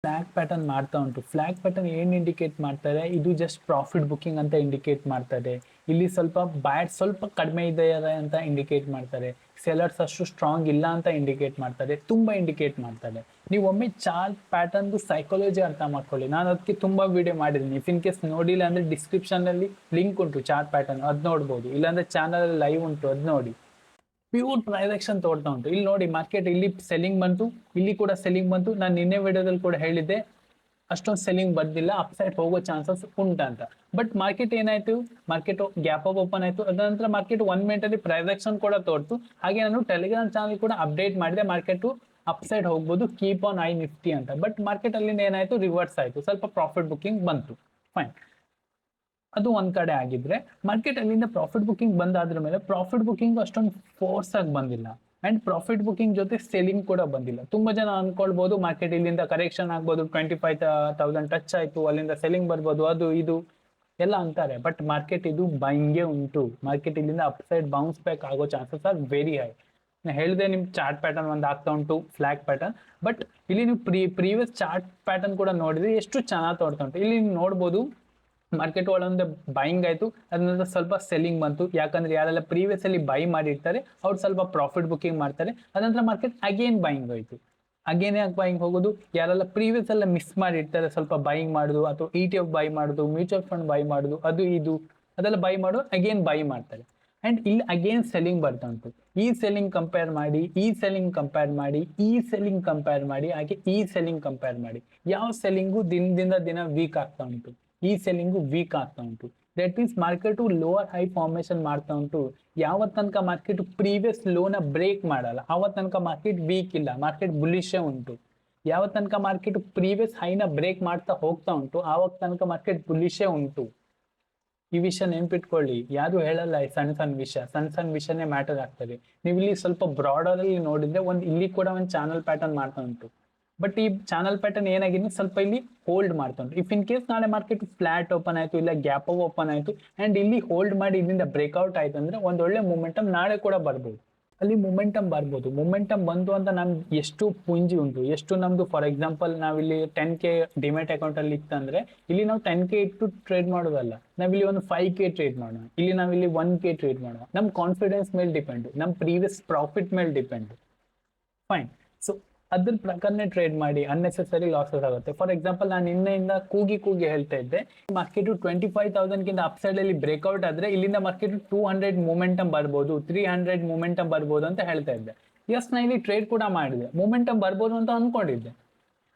Flag pattern ಮಾಡ್ತಾ ಉಂಟು. Flag pattern ಏನು ಇಂಡಿಕೇಟ್ ಮಾಡ್ತಾರೆ, ಇದು ಜಸ್ಟ್ ಪ್ರಾಫಿಟ್ ಬುಕ್ಕಿಂಗ್ ಅಂತ ಇಂಡಿಕೇಟ್ ಮಾಡ್ತಾರೆ. ಇಲ್ಲಿ ಸ್ವಲ್ಪ ಬ್ಯಾಟ್ ಸ್ವಲ್ಪ ಕಡಿಮೆ ಇದೆ ಅಂತ ಇಂಡಿಕೇಟ್ ಮಾಡ್ತಾರೆ. ಸೆಲರ್ಸ್ ಅಷ್ಟು ಸ್ಟ್ರಾಂಗ್ ಇಲ್ಲ ಅಂತ ಇಂಡಿಕೇಟ್ ಮಾಡ್ತಾರೆ. ತುಂಬ ಇಂಡಿಕೇಟ್ ಮಾಡ್ತಾರೆ. ನೀವು ಒಮ್ಮೆ ಚಾರ್ಟ್ ಪ್ಯಾಟರ್ನ್ದು ಸೈಕಾಲಜಿ ಅರ್ಥ ಮಾಡ್ಕೊಳ್ಳಿ. ನಾನು ಅದಕ್ಕೆ ತುಂಬ ವಿಡಿಯೋ ಮಾಡಿದ್ದೀನಿ. ಇಫ್ ಇನ್ ಕೇಸ್ ನೋಡಿಲ್ಲ ಅಂದರೆ ಡಿಸ್ಕ್ರಿಪ್ಷನಲ್ಲಿ ಲಿಂಕ್ ಉಂಟು ಚಾರ್ಟ್ ಪ್ಯಾಟರ್ನ್, ಅದು ನೋಡ್ಬೋದು. ಇಲ್ಲಾಂದರೆ ಚಾನಲ್ ಲೈವ್ ಉಂಟು, ಅದು ನೋಡಿ. ಪ್ಯೂರ್ ಪ್ರೈಸೆಕ್ಷನ್ ತೋರ್ತಾ ಉಂಟು. ಇಲ್ಲಿ ನೋಡಿ ಮಾರ್ಕೆಟ್ ಇಲ್ಲಿ ಸೆಲ್ಲಿಂಗ್ ಬಂತು, ಇಲ್ಲಿ ಕೂಡ ಸೆಲ್ಲಿಂಗ್ ಬಂತು. ನಾನು ನಿನ್ನೆ ವಿಡಿಯೋದಲ್ಲಿ ಕೂಡ ಹೇಳಿದ್ದೆ ಅಷ್ಟೊಂದು ಸೆಲ್ಲಿಂಗ್ ಬಂದಿಲ್ಲ, ಅಪ್ಸೈಡ್ ಹೋಗೋ ಚಾನ್ಸಸ್ ಉಂಟಂತ. ಬಟ್ ಮಾರ್ಕೆಟ್ ಏನಾಯ್ತು, ಮಾರ್ಕೆಟ್ ಗ್ಯಾಪ್ ಅಪ್ ಓಪನ್ ಆಯ್ತು. ಅದ ನಂತರ ಮಾರ್ಕೆಟ್ 1 ಮಿನಿಟ್ ಅಲ್ಲಿ ಪ್ರೈಸೆಕ್ಷನ್ ಕೂಡ ತೋರ್ತು. ಹಾಗೆ ನಾನು ಟೆಲಿಗ್ರಾಮ್ ಚಾನಲ್ ಕೂಡ ಅಪ್ಡೇಟ್ ಮಾಡಿದೆ, ಮಾರ್ಕೆಟ್ ಅಪ್ಸೈಡ್ ಹೋಗ್ಬೋದು, ಕೀಪ್ ಆನ್ ಐ ನಿಫ್ಟಿ ಅಂತ. ಬಟ್ ಮಾರ್ಕೆಟ್ ಅಲ್ಲಿಂದ ಏನಾಯ್ತು, ರಿವರ್ಸ್ ಆಯ್ತು, ಸ್ವಲ್ಪ ಪ್ರಾಫಿಟ್ ಬುಕ್ಕಿಂಗ್ ಬಂತು. ಫೈನ್, ಅದು ಒಂದ್ ಕಡೆ ಆಗಿದ್ರೆ, ಮಾರ್ಕೆಟ್ ಅಲ್ಲಿಂದ ಪ್ರಾಫಿಟ್ ಬುಕ್ಕಿಂಗ್ ಬಂದಾದ್ರ ಮೇಲೆ ಪ್ರಾಫಿಟ್ ಬುಕ್ಕಿಂಗ್ ಅಷ್ಟೊಂದು ಫೋರ್ಸ್ ಆಗಿ ಬಂದಿಲ್ಲ. ಅಂಡ್ ಪ್ರಾಫಿಟ್ ಬುಕ್ಕಿಂಗ್ ಜೊತೆ ಸೆಲ್ಲಿಂಗ್ ಕೂಡ ಬಂದಿಲ್ಲ. ತುಂಬಾ ಜನ ಅನ್ಕೊಳ್ಬಹುದು ಮಾರ್ಕೆಟ್ ಇಲ್ಲಿಂದ ಕರೆಕ್ಷನ್ ಆಗ್ಬೋದು, 25,000 ಟಚ್ ಆಯ್ತು, ಅಲ್ಲಿಂದ ಸೆಲ್ಲಿಂಗ್ ಬರ್ಬೋದು, ಅದು ಇದು ಎಲ್ಲ ಅಂತಾರೆ. ಬಟ್ ಮಾರ್ಕೆಟ್ ಇದು ಬೈಂಗೆ ಉಂಟು. ಮಾರ್ಕೆಟ್ ಇಲ್ಲಿಂದ ಅಪ್ಸೈಡ್ ಬೌನ್ಸ್ ಬ್ಯಾಕ್ ಆಗೋ ಚಾನ್ಸಸ್ ಆರ್ ವೆರಿ ಹೈ. ನಾನು ಹೇಳಿದೆ ನಿಮ್ ಚಾರ್ಟ್ ಪ್ಯಾಟರ್ನ್ ಒಂದು ಆಗ್ತಾ ಉಂಟು, ಫ್ಲಾಗ್ ಪ್ಯಾಟರ್ನ್. ಬಟ್ ಇಲ್ಲಿ ನೀವು ಪ್ರೀವಿಯಸ್ ಚಾರ್ಟ್ ಪ್ಯಾಟರ್ನ್ ಕೂಡ ನೋಡಿದ್ರೆ ಎಷ್ಟು ಚೆನ್ನಾಗಿ ತೋರ್ತಾ ಉಂಟು. ಇಲ್ಲಿ ನೀವು ನೋಡ್ಬೋದು ಮಾರ್ಕೆಟ್ ಒಳಗೊಂದು ಬೈಯಿಂಗ್ ಆಯ್ತು, ಅದನ್ನ ಸ್ವಲ್ಪ ಸೆಲ್ಲಿಂಗ್ ಬಂತು. ಯಾಕಂದ್ರೆ ಯಾರೆಲ್ಲ ಪ್ರೀವಿಯಸ್ ಅಲ್ಲಿ ಬೈ ಮಾಡಿರ್ತಾರೆ ಅವ್ರು ಸ್ವಲ್ಪ ಪ್ರಾಫಿಟ್ ಬುಕ್ಕಿಂಗ್ ಮಾಡ್ತಾರೆ. ಅದಂತರ ಮಾರ್ಕೆಟ್ ಅಗೇನ್ ಬೈಯಿಂಗ್ ಆಯ್ತು. ಅಗೇನ್ ಯಾಕೆ ಬೈಯಿಂಗ್ ಹೋಗೋದು, ಯಾರೆಲ್ಲ ಪ್ರೀವಿಯಸ್ ಎಲ್ಲ ಮಿಸ್ ಮಾಡಿರ್ತಾರೆ ಸ್ವಲ್ಪ ಬೈಯಿಂಗ್ ಮಾಡುದು, ಅಥವಾ ETF ಬೈ ಮಾಡುದು, ಮ್ಯೂಚುವಲ್ ಫಂಡ್ ಬೈ ಮಾಡುದು, ಅದು ಇದು ಅದೆಲ್ಲ ಬೈ ಮಾಡೋದು ಅಗೇನ್ ಬೈ ಮಾಡ್ತಾರೆ. ಅಂಡ್ ಇಲ್ಲಿ ಅಗೇನ್ ಸೆಲ್ಲಿಂಗ್ ಬರ್ತಾ ಉಂಟು. ಈ ಸೆಲ್ಲಿಂಗ್ ಕಂಪೇರ್ ಮಾಡಿ, ಈ ಸೆಲ್ಲಿಂಗ್ ಕಂಪೇರ್ ಮಾಡಿ, ಈ ಸೆಲ್ಲಿಂಗ್ ಕಂಪೇರ್ ಮಾಡಿ, ಹಾಗೆ ಈ ಸೆಲ್ಲಿಂಗ್ ಕಂಪೇರ್ ಮಾಡಿ. ಯಾವ ಸೆಲ್ಲಿಂಗು ದಿನದಿಂದ ದಿನ ವೀಕ್ ಆಗ್ತಾ ಉಂಟು, ಈ ಸೆಲ್ಲಿಂಗು ವೀಕ್ ಆಗ್ತಾ ಉಂಟು. That means market lower high formation ಮಾಡ್ತಾ ಉಂಟು. ಯಾವತ್ ತನಕ ಮಾರ್ಕೆಟ್ ಪ್ರೀವಿಯಸ್ ಲೋನ ಬ್ರೇಕ್ ಮಾಡಲ್ಲ ಆವತ್ ತನಕ ಮಾರ್ಕೆಟ್ ವೀಕ್ ಇಲ್ಲ, ಮಾರ್ಕೆಟ್ ಬುಲಿಶೇ ಉಂಟು. ಯಾವತ್ ತನಕ ಮಾರ್ಕೆಟ್ ಪ್ರೀವಿಯಸ್ ಹೈನ ಬ್ರೇಕ್ ಮಾಡ್ತಾ ಹೋಗ್ತಾ ಉಂಟು ಆವತ್ ತನಕ ಮಾರ್ಕೆಟ್ ಬುಲಿಶೇ ಉಂಟು. ಈ ವಿಷಯ ನೆನ್ಪಿಟ್ಕೊಳ್ಳಿ. ಯಾರು ಹೇಳಲ್ಲ ಈ ಸಣ್ಣ ಸಣ್ಣ ವಿಷಯ, ಸಣ್ಣ ಸಣ್ಣ ವಿಷಯನೇ ಮ್ಯಾಟರ್ ಆಗ್ತದೆ. ನೀವು ಇಲ್ಲಿ ಸ್ವಲ್ಪ ಬ್ರಾಡರ್ ಅಲ್ಲಿ ನೋಡಿದ್ರೆ ಇಲ್ಲಿ ಕೂಡ ಒಂದು ಚಾನಲ್ ಪ್ಯಾಟರ್ನ್ ಮಾಡ್ತಾ ಉಂಟು. ಬಟ್ ಈ ಚಾನಲ್ ಪ್ಯಾಟರ್ನ್ ಏನಾಗಿದೆ, ಸ್ವಲ್ಪ ಇಲ್ಲಿ ಹೋಲ್ಡ್ ಮಾಡ್ತಾ ಉಂಟು. ಇಫ್ ಇನ್ ಕೇಸ್ ನಾಳೆ ಮಾರ್ಕೆಟ್ ಫ್ಲಾಟ್ ಓಪನ್ ಆಯ್ತು, ಇಲ್ಲ ಗ್ಯಾಪ್ ಓಪನ್ ಆಯ್ತು, ಅಂಡ್ ಇಲ್ಲಿ ಹೋಲ್ಡ್ ಮಾಡಿ ಇಲ್ಲಿಂದ ಬ್ರೇಕ್ಔಟ್ ಆಯ್ತು ಅಂದ್ರೆ ಒಳ್ಳೆ ಮೂಮೆಂಟಮ್ ನಾಳೆ ಕೂಡ ಬರ್ಬೋದು. ಅಲ್ಲಿ ಮೊಮೆಂಟಮ್ ಬರ್ಬೋದು. ಮೊಮೆಂಟಮ್ ಬಂತು ಅಂತ ನಮ್ಗೆ ಎಷ್ಟು ಪುಂಜಿ ಉಂಟು, ಎಷ್ಟು ನಮ್ದು ಫಾರ್ ಎಕ್ಸಾಂಪಲ್ ನಾವಿಲ್ಲಿ 10K ಡಿಮ್ಯಾಟ್ ಅಕೌಂಟ್ ಅಲ್ಲಿ ಇತ್ತಂದ್ರೆ ಇಲ್ಲಿ ನಾವು 10K ಇಟ್ಟು ಟ್ರೇಡ್ ಮಾಡೋದಲ್ಲ, ನಾವಿಲ್ಲಿ ಒಂದು 5K ಟ್ರೇಡ್ ಮಾಡೋಣ, ಇಲ್ಲಿ ನಾವಿಲ್ಲಿ 1K ಟ್ರೇಡ್ ಮಾಡೋಣ. ನಮ್ ಕಾನ್ಫಿಡೆನ್ಸ್ ಮೇಲೆ ಡಿಪೆಂಡ್, ನಮ್ ಪ್ರೀವಿಯಸ್ ಪ್ರಾಫಿಟ್ ಮೇಲೆ ಡಿಪೆಂಡ್. ಫೈನ್. ಸೊ ಅದ್ರ ಪ್ರಕಾರನೇ ಟ್ರೇಡ್ ಮಾಡಿ, ಅನ್ನೆಸೆಸರಿ ಲಾಸಸ್ ಆಗುತ್ತೆ. ಫಾರ್ ಎಕ್ಸಾಂಪಲ್ ನಾನು ನಿನ್ನೆಯಿಂದ ಕೂಗಿ ಹೇಳ್ತಾ ಇದ್ದೆ, ಮಾರ್ಕೆಟ್ 25,000 ಗಿಂತ ಅಪ್ಸೈಡ್ ಅಲ್ಲಿ ಬ್ರೇಕ್ಔಟ್ ಆದ್ರೆ ಇಲ್ಲಿಂದ ಮಾರ್ಕೆಟ್ 200 ಮೂಮೆಂಟಮ್ ಬರ್ಬೋದು, 300 ಮೂಮೆಂಟಮ್ ಬರ್ಬೋದು ಅಂತ ಹೇಳ್ತಾ ಇದ್ದೆ. ಎಸ್, ನಾ ಇಲ್ಲಿ ಟ್ರೇಡ್ ಕೂಡ ಮಾಡಿದೆ, ಮೂಮೆಂಟಮ್ ಬರ್ಬೋದು ಅಂತ ಅನ್ಕೊಂಡಿದ್ದೆ.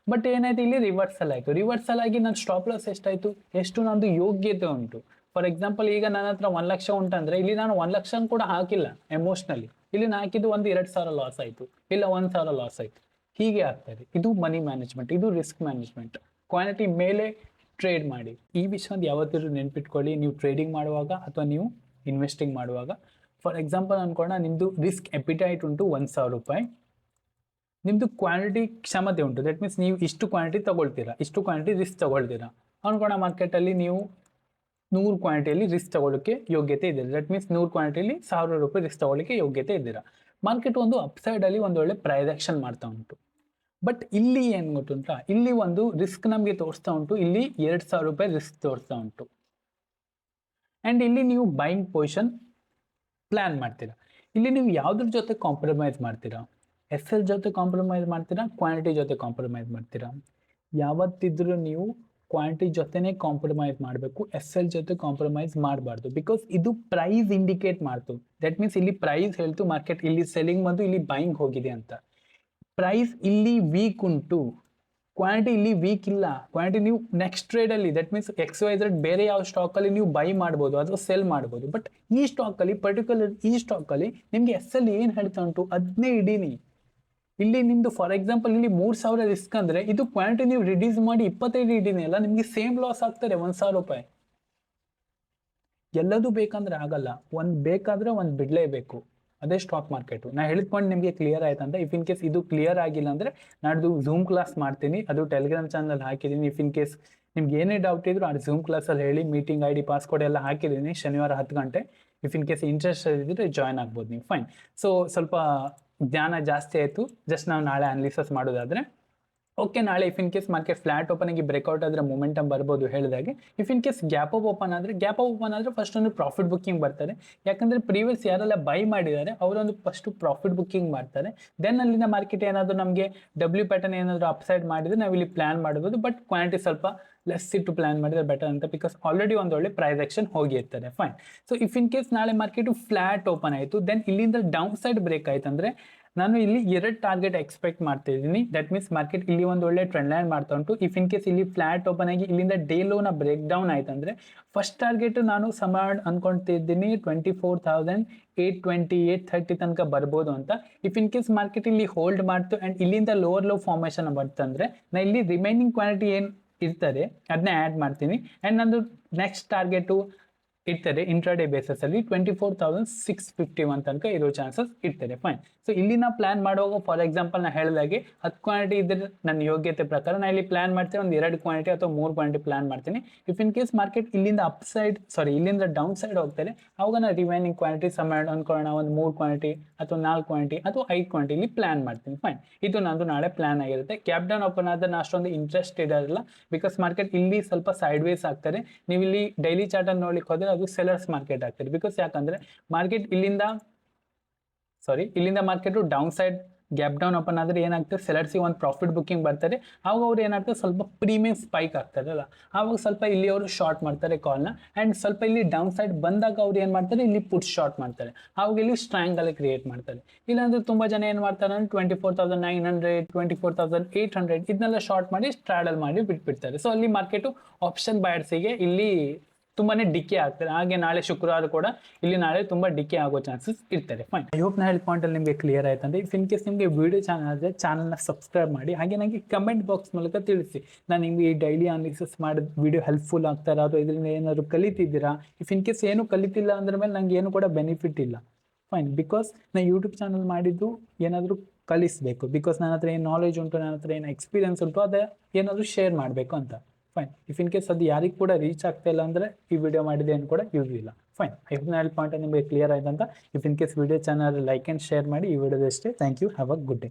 ಬಟ್ ಏನಾಯ್ತು, ಇಲ್ಲಿ ರಿವರ್ಸಲ್ ಆಯ್ತು. ರಿವರ್ಸಲ್ ಆಗಿ ನನ್ನ ಸ್ಟಾಪ್ ಲಾಸ್ ಎಷ್ಟಾಯ್ತು, ಎಷ್ಟು ನಂದು ಯೋಗ್ಯತೆ ಉಂಟು. ಫಾರ್ ಎಕ್ಸಾಂಪಲ್ ಈಗ ನನ್ನ ಹತ್ರ 1 ಲಕ್ಷ ಉಂಟಂದ್ರೆ ಇಲ್ಲಿ ನಾನು 1 ಲಕ್ಷ ಕೂಡ ಹಾಕಿಲ್ಲ ಎಮೋಷನಲಿ, ಇಲ್ಲಿ ನಾನು ಹಾಕಿದ್ದು ಒಂದು 2,000 ಲಾಸ್ ಆಯ್ತು, ಇಲ್ಲ 1,000 ಲಾಸ್ ಆಯ್ತು. ಹೀಗೆ ಆಗ್ತದೆ. ಇದು ಮನಿ ಮ್ಯಾನೇಜ್ಮೆಂಟ್, ಇದು ರಿಸ್ಕ್ ಮ್ಯಾನೇಜ್ಮೆಂಟ್. ಕ್ವಾಂಟಿಟಿ ಮೇಲೆ ಟ್ರೇಡ್ ಮಾಡಿ. ಈ ವಿಷಯ ಯಾವತ್ತಿದ್ರು ನೆನ್ಪಿಟ್ಕೊಳ್ಳಿ, ನೀವು ಟ್ರೇಡಿಂಗ್ ಮಾಡುವಾಗ ಅಥವಾ ನೀವು ಇನ್ವೆಸ್ಟಿಂಗ್ ಮಾಡುವಾಗ. ಫಾರ್ ಎಕ್ಸಾಂಪಲ್ ಅನ್ಕೊಂಡ ನಿಮ್ದು ರಿಸ್ಕ್ ಎಪಿಟೈಟ್ ಉಂಟು 1,000 ರೂಪಾಯಿ, ನಿಮ್ದು ಕ್ವಾಂಟಿಟಿ ಕ್ಷಮತೆ ಉಂಟು. ದಟ್ ಮೀನ್ಸ್ ನೀವು ಇಷ್ಟು ಕ್ವಾಂಟಿಟಿ ತಗೊಳ್ತೀರಾ, ಇಷ್ಟು ಕ್ವಾಂಟಿಟಿ ರಿಸ್ಕ್ ತಗೊಳ್ತೀರಾ ಅನ್ಕೊಂಡ ಮಾರ್ಕೆಟಲ್ಲಿ ನೀವು 100 ಕ್ವಾಂಟಿಟಿಯಲ್ಲಿ ರಿಸ್ಕ್ ತಗೊಳ್ಳೋಕೆ ಯೋಗ್ಯತೆ ಇದ್ದೀರಾ. ದಟ್ ಮೀನ್ಸ್ 100 ಕ್ವಾಂಟಿಟಿಯಲ್ಲಿ 1,000 ರೂಪಾಯಿ ರಿಸ್ಕ್ ತಗೊಳ್ಳಿಕ್ಕೆ ಯೋಗ್ಯತೆ ಇದ್ದೀರಾ. ಮಾರ್ಕೆಟ್ ಒಂದು ಅಪ್ಸೈಡ್ ಅಲ್ಲಿ ಒಳ್ಳೆ ಪ್ರೈಸ್ ಆಕ್ಷನ್ ಮಾಡ್ತಾ ಉಂಟು. ಬಟ್ ಇಲ್ಲಿ ಏನ್ ಗೊತ್ತುಂಟ, ಇಲ್ಲಿ ಒಂದು ರಿಸ್ಕ್ ನಮಗೆ ತೋರಿಸ್ತಾ ಉಂಟು, ಇಲ್ಲಿ 2,000 ರೂಪಾಯಿ ರಿಸ್ಕ್ ತೋರಿಸ್ತಾ ಉಂಟು. ಅಂಡ್ ಇಲ್ಲಿ ನೀವು ಬೈಯಿಂಗ್ ಪೊಸಿಷನ್ ಪ್ಲಾನ್ ಮಾಡ್ತೀರಾ. ಇಲ್ಲಿ ನೀವು ಯಾವ್ದ್ರ ಜೊತೆ ಕಾಂಪ್ರಮೈಸ್ ಮಾಡ್ತೀರಾ, SL ಜೊತೆ ಕಾಂಪ್ರಮೈಸ್ ಮಾಡ್ತೀರಾ, ಕ್ವಾಂಟಿಟಿ ಜೊತೆ ಕಾಂಪ್ರಮೈಸ್ ಮಾಡ್ತೀರಾ? ಯಾವತ್ತಿದ್ರು ನೀವು ಕ್ವಾಂಟಿಟಿ ಜೊತೆನೆ ಕಾಂಪ್ರಮೈಸ್ ಮಾಡಬೇಕು, SL ಜೊತೆ ಕಾಂಪ್ರಮೈಸ್ ಮಾಡಬಾರ್ದು. ಬಿಕಾಸ್ ಇದು ಪ್ರೈಸ್ ಇಂಡಿಕೇಟ್ ಮಾಡ್ತು. ದಟ್ ಮೀನ್ಸ್ ಇಲ್ಲಿ ಪ್ರೈಸ್ ಹೇಳ್ತು ಮಾರ್ಕೆಟ್ ಇಲ್ಲಿ ಸೆಲ್ಲಿಂಗ್ ಬಂದು ಇಲ್ಲಿ ಬೈಯಿಂಗ್ ಹೋಗಿದೆ ಅಂತ. ಪ್ರೈಸ್ ಇಲ್ಲಿ ವೀಕ್ ಉಂಟು, ಕ್ವಾಂಟಿಟಿ ಇಲ್ಲಿ ವೀಕ್ ಇಲ್ಲ. ಕ್ವಾಂಟಿಟಿ ನೀವು ನೆಕ್ಸ್ಟ್ ಟ್ರೇಡ್ ಅಲ್ಲಿ, ದಟ್ ಮೀನ್ಸ್ XYZ ಬೇರೆ ಯಾವ ಸ್ಟಾಕ್ ಅಲ್ಲಿ ನೀವು ಬೈ ಮಾಡ್ಬೋದು ಅಥವಾ ಸೆಲ್ ಮಾಡ್ಬೋದು. ಬಟ್ ಈ ಸ್ಟಾಕ್ ಅಲ್ಲಿ ಪರ್ಟಿಕ್ಯುಲರ್ ಈ ಸ್ಟಾಕ್ ಅಲ್ಲಿ ನಿಮ್ಗೆ SL ಏನ್ ಹೇಳ್ತಾ ಉಂಟು ಅದನ್ನೇ ಇಡೀನಿ. ಇಲ್ಲಿ ನಿಮ್ದು ಫಾರ್ ಎಕ್ಸಾಂಪಲ್ ಇಲ್ಲಿ 3,000 ರಿಸ್ಕ್ ಅಂದ್ರೆ ಇದು ಕ್ವಾಂಟಿಟಿ ನೀವು ರಿಡ್ಯೂಸ್ ಮಾಡಿ 25 ಇಡೀನಿ ಅಲ್ಲ, ನಿಮ್ಗೆ ಸೇಮ್ ಲಾಸ್ ಆಗ್ತಾರೆ 1,000 ರೂಪಾಯಿ. ಎಲ್ಲದೂ ಬೇಕಂದ್ರೆ ಆಗಲ್ಲ, ಒಂದ್ ಬೇಕಾದ್ರೆ ಒಂದ್ ಬಿಡ್ಲೇಬೇಕು. ಅದೇ ಸ್ಟಾಕ್ ಮಾರ್ಕೆಟ್. ನಾ ಹೇಳಿದ ಪಾಯಿಂಟ್ ನಿಮಗೆ ಕ್ಲಿಯರ್ ಆಯ್ತಂತ. ಇಫ್ ಇನ್ ಕೇಸ್ ಇದು ಕ್ಲಿಯರ್ ಆಗಿಲ್ಲ ಅಂದ್ರೆ ನಾಡ್ದು ಝೂಮ್ ಕ್ಲಾಸ್ ಮಾಡ್ತೀನಿ, ಅದು ಟೆಲಿಗ್ರಾಮ್ ಚಾನಲ್ ಹಾಕಿದ್ದೀನಿ. ಇಫ್ ಇನ್ ಕೇಸ್ ನಿಮ್ಗೆ ಏನೇ ಡೌಟ್ ಇದ್ರು ಆ ಝೂಮ್ ಕ್ಲಾಸ್ ಅಲ್ಲಿ ಹೇಳಿ. ಮೀಟಿಂಗ್ ID ಪಾಸ್ಕೋಡ್ ಎಲ್ಲ ಹಾಕಿದ್ದೀನಿ, ಶನಿವಾರ 10 ಗಂಟೆ. ಇಫ್ ಇನ್ ಕೇಸ್ ಇಂಟ್ರೆಸ್ಟ್ ಇದ್ರೆ ಜಾಯ್ನ್ ಆಗ್ಬೋದು ನೀವು. ಫೈನ್. ಸೊ ಸ್ವಲ್ಪ ಜ್ಞಾನ ಜಾಸ್ತಿ ಆಯ್ತು, ಜಸ್ಟ್ ನಾವು ನಾಳೆ ಅನಾಲಿಸಿಸ್ ಮಾಡೋದಾದ್ರೆ ಓಕೆ, ನಾಳೆ if in case market flat open ಆಗಿ ಬ್ರೇಕ್ಔಟ್ ಆದರೆ ಮೊಮೆಂಟಮ್ ಬರ್ಬೋದು ಹೇಳಿದಾಗೆ. If in case gap up open ಆದರೆ ಫಸ್ಟ್ ಒಂದು ಪ್ರಾಫಿಟ್ ಬುಕ್ಕಿಂಗ್ ಬರ್ತಾರೆ. ಯಾಕಂದರೆ ಪ್ರೀವಿಯಸ್ ಯಾರೆಲ್ಲ ಬೈ ಮಾಡಿದ್ದಾರೆ ಅವರೊಂದು ಫಸ್ಟ್ ಪ್ರಾಫಿಟ್ ಬುಕ್ಕಿಂಗ್ ಮಾಡ್ತಾರೆ. ದೆನ್ ಅಲ್ಲಿಂದ ಮಾರ್ಕೆಟ್ ಏನಾದರೂ ನಮಗೆ ಡಬ್ಲ್ಯೂ ಪ್ಯಾಟರ್ನ್ ಏನಾದರೂ ಅಪ್ಸೈಡ್ ಮಾಡಿದರೆ ನಾವು ಇಲ್ಲಿ ಪ್ಲಾನ್ ಮಾಡ್ಬೋದು. ಬಟ್ ಕ್ವಾಂಟಿಟಿ ಸ್ವಲ್ಪ ಲೆಸ್ ಇಟ್ಟು ಪ್ಲಾನ್ ಮಾಡಿದರೆ ಬೆಟರ್ ಅಂತ, ಬಿಕಾಸ್ ಆಲ್ರೆಡಿ ಒಂದು ಒಳ್ಳೆ ಪ್ರೈಸ್ ಆಕ್ಷನ್ ಹೋಗಿರ್ತಾರೆ. Fine. So if in case ನಾಳೆ ಮಾರ್ಕೆಟು ಫ್ಲಾಟ್ ಓಪನ್ ಆಯಿತು, ದೆನ್ ಇಲ್ಲಿಂದ ಡೌನ್ ಸೈಡ್ ಬ್ರೇಕ್ ಆಯ್ತು ಅಂದರೆ ನಾನು ಇಲ್ಲಿ 2 ಟಾರ್ಗೆಟ್ ಎಕ್ಸ್ಪೆಕ್ಟ್ ಮಾಡ್ತಾ ಇದ್ದೀನಿ. ದಟ್ ಮೀನ್ಸ್ ಮಾರ್ಕೆಟ್ ಇಲ್ಲಿ ಒಂದು ಒಳ್ಳೆ ಟ್ರೆಂಡ್ ಲೈನ್ ಮಾಡ್ತಾ ಉಂಟು. ಇಫ್ ಇನ್ ಕೇಸ್ ಇಲ್ಲಿ ಫ್ಲಾಟ್ ಓಪನ್ ಆಗಿ ಇಲ್ಲಿಂದ ಡೇ ಲೋನ ಬ್ರೇಕ್ ಡೌನ್ ಆಯ್ತು ಅಂದರೆ ಫಸ್ಟ್ ಟಾರ್ಗೆಟ್ ನಾನು ಸಮಾಡ್ ಅನ್ಕೊಳ್ತಿದ್ದೀನಿ 24,820 830 ತನಕ ಬರ್ಬೋದು ಅಂತ. ಇಫ್ ಇನ್ ಕೇಸ್ ಮಾರ್ಕೆಟ್ ಇಲ್ಲಿ ಹೋಲ್ಡ್ ಮಾಡ್ತು ಆ್ಯಂಡ್ ಇಲ್ಲಿಂದ ಲೋವರ್ ಲೋ ಫಾರ್ಮೇಷನ್ ಬರ್ತಂದ್ರೆ ನಾ ಇಲ್ಲಿ ರಿಮೈನಿಂಗ್ ಕ್ವಾಂಟಿಟಿ ಏನು ಇರ್ತಾರೆ ಅದನ್ನ ಆ್ಯಡ್ ಮಾಡ್ತೀನಿ. ಆ್ಯಂಡ್ ನಂದು ನೆಕ್ಸ್ಟ್ ಟಾರ್ಗೆಟು ಇರ್ತಾರೆ ಇಂಟ್ರಾಡೇ ಬೇಸಸಲ್ಲಿ 24,651 ತನಕ ಇರೋ ಚಾನ್ಸಸ್ ಇರ್ತಾರೆ. ಫೈನ್. ಸೊ ಇಲ್ಲಿ ನಾವು ಪ್ಲಾನ್ ಮಾಡುವಾಗ ಫಾರ್ ಎಕ್ಸಾಂಪಲ್ ನಾನು ಹೇಳಿದಾಗೆ 10 ಕ್ವಾಂಟಿಟಿ ಇದ್ದರೆ ನನ್ನ ಯೋಗ್ಯತೆ ಪ್ರಕಾರ ನಾನು ಇಲ್ಲಿ ಪ್ಲಾನ್ ಮಾಡ್ತೀನಿ ಒಂದು 2 ಕ್ವಾಂಟಿಟಿ ಅಥವಾ 3 ಕ್ವಾಂಟಿಟಿ ಪ್ಲಾನ್ ಮಾಡ್ತೀನಿ. ಇಫ್ ಇನ್ ಕೇಸ್ ಮಾರ್ಕೆಟ್ ಇಲ್ಲಿಂದ ಇಲ್ಲಿಂದ ಡೌನ್ ಸೈಡ್ ಹೋಗ್ತಾರೆ ಆವಾಗ ನಾನು ರಿಮೈನಿಂಗ್ ಕ್ವಾಂಟಿಟಿ ಸಮಾಡ್ ಅನ್ಕೊಳ್ಳೋಣ ಒಂದು 3 ಕ್ವಾಂಟಿಟಿ ಅಥವಾ 4 ಕ್ವಾಂಟಿಟಿ ಅಥವಾ 5 ಕ್ವಾಂಟಿಟಿ ಇಲ್ಲಿ ಪ್ಲಾನ್ ಮಾಡ್ತೀನಿ. ಫೈನ್. ಇದು ನಂದು ನಾಳೆ ಪ್ಲಾನ್ ಆಗಿರುತ್ತೆ. ಗ್ಯಾಪ್ ಡೌನ್ ಓಪನ್ ಆದರೆ ನಾನು ಅಷ್ಟೊಂದು ಇಂಟ್ರೆಸ್ಟ್ ಇರೋದಿಲ್ಲ, ಬಿಕಾಸ್ ಮಾರ್ಕೆಟ್ ಇಲ್ಲಿ ಸ್ವಲ್ಪ ಸೈಡ್ ವೇಸ್ ಆಗ್ತಾರೆ. ನೀವು ಇಲ್ಲಿ ಡೈಲಿ ಚಾರ್ಟನ್ನು ನೋಡ್ಲಿಕ್ಕೆ ಹೋದರೆ ಅದು ಸೆಲ್ಲರ್ಸ್ ಮಾರ್ಕೆಟ್ ಆಗ್ತದೆ. ಬಿಕಾಸ್ ಯಾಕಂದರೆ ಮಾರ್ಕೆಟ್ ಇಲ್ಲಿಂದ market down side gap down open ಆದರೆ ಏನಾಗ್ತದೆ, ಸೆಲರ್ಸಿಗೆ ಒಂದು ಪ್ರಾಫಿಟ್ ಬುಕ್ಕಿಂಗ್ ಬರ್ತಾರೆ. ಆವಾಗ ಅವ್ರು ಏನಾಗ್ತದೆ ಸ್ವಲ್ಪ ಪ್ರೀಮಿಯಂ ಸ್ಪೈಕ್ ಆಗ್ತಾರಲ್ಲ, ಆವಾಗ ಸ್ವಲ್ಪ ಇಲ್ಲಿ ಅವರು ಶಾರ್ಟ್ ಮಾಡ್ತಾರೆ ಕಾಲ್ನ. ಆ್ಯಂಡ್ ಸ್ವಲ್ಪ ಇಲ್ಲಿ ಡೌನ್ ಸೈಡ್ ಬಂದಾಗ ಅವ್ರು ಏನು ಮಾಡ್ತಾರೆ, ಇಲ್ಲಿ ಪುಟ್ ಶಾರ್ಟ್ ಮಾಡ್ತಾರೆ. ಆವಾಗ ಇಲ್ಲಿ ಸ್ಟ್ರ್ಯಾಂಗಲ್ ಕ್ರಿಯೇಟ್ ಮಾಡ್ತಾರೆ. ಇಲ್ಲಾಂದ್ರೆ ತುಂಬ ಜನ ಏನು ಮಾಡ್ತಾರೆ ಅಂದರೆ 24,900 24,800 ಇದನ್ನೆಲ್ಲ ಶಾರ್ಟ್ ಮಾಡಿ ಸ್ಟ್ರಾಡಲ್ ಮಾಡಿ ಬಿಟ್ಬಿಡ್ತಾರೆ. ಸೊ ಅಲ್ಲಿ ಮಾರ್ಕೆಟು ಆಪ್ಷನ್ ಬಯರ್ಸಿಗೆ ಇಲ್ಲಿ ತುಂಬಾ ಡಿಕೆ ಆಗ್ತಾರೆ. ಹಾಗೆ ನಾಳೆ ಶುಕ್ರವಾರ ಕೂಡ ಇಲ್ಲಿ ನಾಳೆ ತುಂಬ ಡಿಕೆ ಆಗೋ ಚಾನ್ಸಸ್ ಇರ್ತಾರೆ. ಫೈನ್. ಐ ಹೋಪ್ ನಾ ಹೇಳಿದ ಪಾಯಿಂಟಲ್ಲಿ ನಿಮಗೆ ಕ್ಲಿಯರ್ ಆಯ್ತು ಅಂದರೆ ಇಫ್ ಇನ್ ಕೇಸ್ ನಿಮಗೆ ವಿಡಿಯೋ ಚಾನಲ್ ಆದರೆ ಚಾನಲ್ನ ಸಬ್ಸ್ಕ್ರೈಬ್ ಮಾಡಿ. ಹಾಗೆ ನನಗೆ ಕಮೆಂಟ್ ಬಾಕ್ಸ್ ಮೂಲಕ ತಿಳಿಸಿ, ನಾನು ನಿಮಗೆ ಈ ಡೈಲಿ ಅನಾಲಿಸಿಸ್ ಮಾಡಿದ ವಿಡಿಯೋ ಹೆಲ್ಪ್ಫುಲ್ ಆಗ್ತಾರಾ ಅಥವಾ ಇದರಿಂದ ಏನಾದರೂ ಕಲಿತಿದ್ದೀರಾ. ಇಫ್ ಇನ್ ಕೇಸ್ ಏನು ಕಲಿತಿಲ್ಲ ಅಂದ್ರ ಮೇಲೆ ನನಗೆ ಏನು ಕೂಡ ಬೆನಿಫಿಟ್ ಇಲ್ಲ. ಫೈನ್. ಬಿಕಾಸ್ ನಾನು ಯೂಟ್ಯೂಬ್ ಚಾನಲ್ ಮಾಡಿದ್ದು ಏನಾದರೂ ಕಲಿಸಬೇಕು, ಬಿಕಾಸ್ ನನ್ನ ಹತ್ರ ಏನು ನಾಲೆಜ್ ಉಂಟು, ನನ್ನ ಹತ್ರ ಏನು ಎಕ್ಸ್ಪೀರಿಯನ್ಸ್ ಉಂಟು ಅದೇ ಏನಾದರೂ ಶೇರ್ ಮಾಡಬೇಕು ಅಂತ. ಫೈನ್. ಇಫ್ ಇನ್ ಕೇಸ್ ಅದು ಯಾರಿಗೆ ಕೂಡ ರೀಚ್ ಆಗ್ತಾ ಇಲ್ಲ ಅಂದರೆ ಈ ವಿಡಿಯೋ ಮಾಡಿದೆ ಏನು ಕೂಡ ಯೂಸ್ ಇಲ್ಲ. ಫೈನ್. ಐ ಹೋಪ್ ನಾನು ಪಾಯಿಂಟ್ ನಿಮಗೆ ಕ್ಲಿಯರ್ ಆಯ್ತು ಅಂತ. If in case video channel like and share ಮಾಡಿ. ಈ ವಿಡಿಯೋದಷ್ಟೇ. Thank you. Have a good day.